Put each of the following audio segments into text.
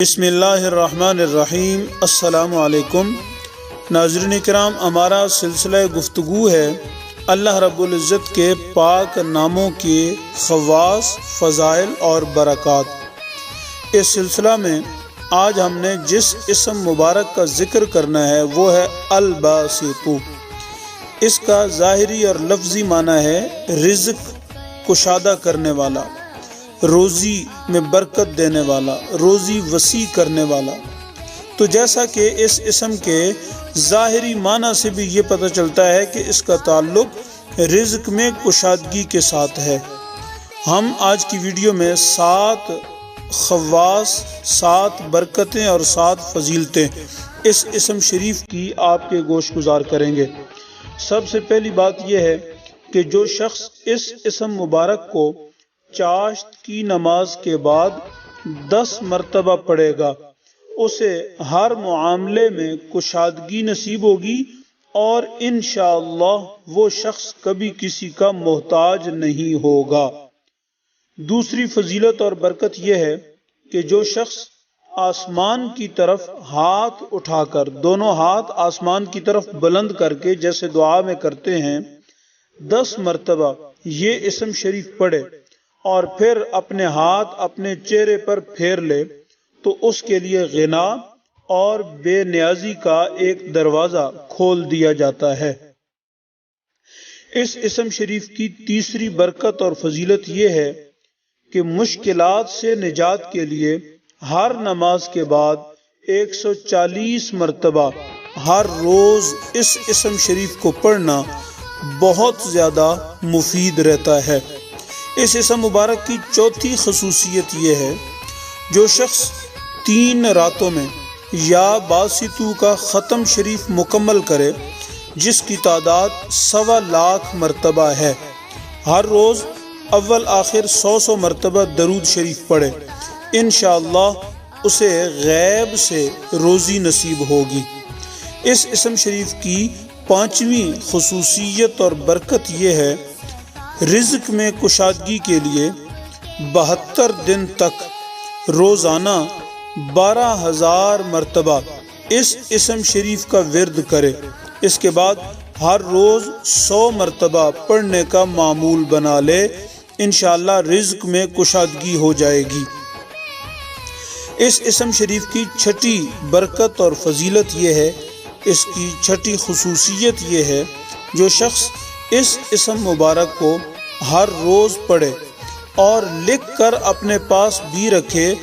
بسم اللہ الرحمن الرحیم۔ السلام علیکم ناظرین کرام، ہمارا سلسلہ گفتگو ہے اللہ رب العزت کے پاک ناموں کے خواص، فضائل اور برکات۔ اس سلسلہ میں آج ہم نے جس اسم مبارک کا ذکر کرنا ہے وہ ہے الباسط۔ اس کا ظاہری اور لفظی معنی ہے رزق کشادہ کرنے والا، روزی میں برکت دینے والا، روزی وسیع کرنے والا۔ تو جیسا کہ اس اسم کے ظاہری معنی سے بھی یہ پتہ چلتا ہے کہ اس کا تعلق رزق میں کشادگی کے ساتھ ہے۔ ہم آج کی ویڈیو میں 7 خواص، 7 برکتیں اور 7 فضیلتیں اس اسم شریف کی آپ کے گوش گزار کریں گے۔ سب سے پہلی بات یہ ہے کہ جو شخص اس اسم مبارک کو چاشت کی نماز کے بعد 10 مرتبہ پڑھے گا، اسے ہر معاملے میں کشادگی نصیب ہوگی اور انشاءاللہ وہ شخص کبھی کسی کا محتاج نہیں ہوگا۔ دوسری فضیلت اور برکت یہ ہے کہ جو شخص آسمان کی طرف ہاتھ اٹھا کر، دونوں ہاتھ آسمان کی طرف بلند کر کے جیسے دعا میں کرتے ہیں، 10 مرتبہ یہ اسم شریف پڑھے اور پھر اپنے ہاتھ اپنے چہرے پر پھیر لے تو اس کے لیے غنا اور بے نیازی کا ایک دروازہ کھول دیا جاتا ہے۔ اس اسم شریف کی تیسری برکت اور فضیلت یہ ہے کہ مشکلات سے نجات کے لیے ہر نماز کے بعد 140 مرتبہ ہر روز اس اسم شریف کو پڑھنا بہت زیادہ مفید رہتا ہے۔ اس اسم مبارک کی چوتھی خصوصیت یہ ہے جو شخص 3 راتوں میں یا باسطو کا ختم شریف مکمل کرے، جس کی تعداد 1.25 لاکھ مرتبہ ہے، ہر روز اول آخر 100 مرتبہ درود شریف پڑھے، انشاءاللہ اسے غیب سے روزی نصیب ہوگی۔ اس اسم شریف کی 5ویں خصوصیت اور برکت یہ ہے رزق میں کشادگی کے لیے 72 دن تک روزانہ 12,000 مرتبہ اس اسم شریف کا ورد کرے، اس کے بعد ہر روز 100 مرتبہ پڑھنے کا معمول بنا لے، انشاءاللہ رزق میں کشادگی ہو جائے گی۔ اس اسم شریف کی 6ٹھی برکت اور فضیلت یہ ہے، اس کی 6ٹھی خصوصیت یہ ہے جو شخص اس اسم مبارک کو ہر روز پڑھے اور لکھ کر اپنے پاس بھی رکھے،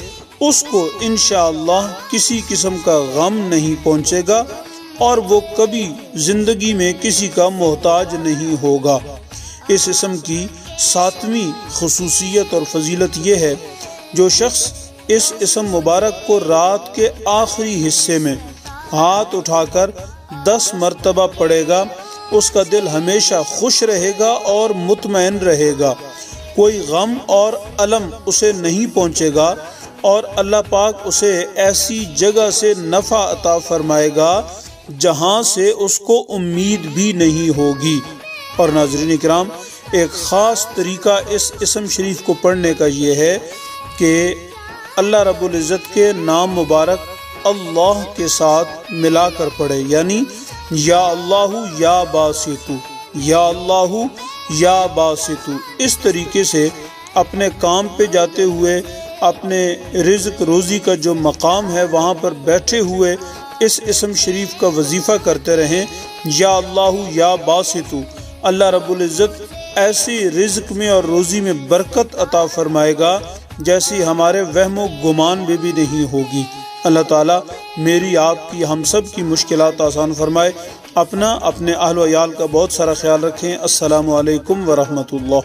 اس کو انشاءاللہ کسی قسم کا غم نہیں پہنچے گا اور وہ کبھی زندگی میں کسی کا محتاج نہیں ہوگا۔ اس اسم کی 7ویں خصوصیت اور فضیلت یہ ہے جو شخص اس اسم مبارک کو رات کے آخری حصے میں ہاتھ اٹھا کر 10 مرتبہ پڑھے گا، اس کا دل ہمیشہ خوش رہے گا اور مطمئن رہے گا، کوئی غم اور الم اسے نہیں پہنچے گا اور اللہ پاک اسے ایسی جگہ سے نفع عطا فرمائے گا جہاں سے اس کو امید بھی نہیں ہوگی۔ اور ناظرین کرام، ایک خاص طریقہ اس اسم شریف کو پڑھنے کا یہ ہے کہ اللہ رب العزت کے نام مبارک اللہ کے ساتھ ملا کر پڑھے، یعنی یا اللہ یا باسطو، یا اللہ یا باسطو۔ اس طریقے سے اپنے کام پہ جاتے ہوئے، اپنے رزق روزی کا جو مقام ہے وہاں پر بیٹھے ہوئے اس اسم شریف کا وظیفہ کرتے رہیں، یا اللہ یا باسطو۔ اللہ رب العزت ایسی رزق میں اور روزی میں برکت عطا فرمائے گا جیسی ہمارے وہم و گمان میں بھی نہیں ہوگی۔ اللہ تعالیٰ میری، آپ کی، ہم سب کی مشکلات آسان فرمائے۔ اپنا، اپنے اہل و عیال کا بہت سارا خیال رکھیں۔ السلام علیکم ورحمۃ اللہ۔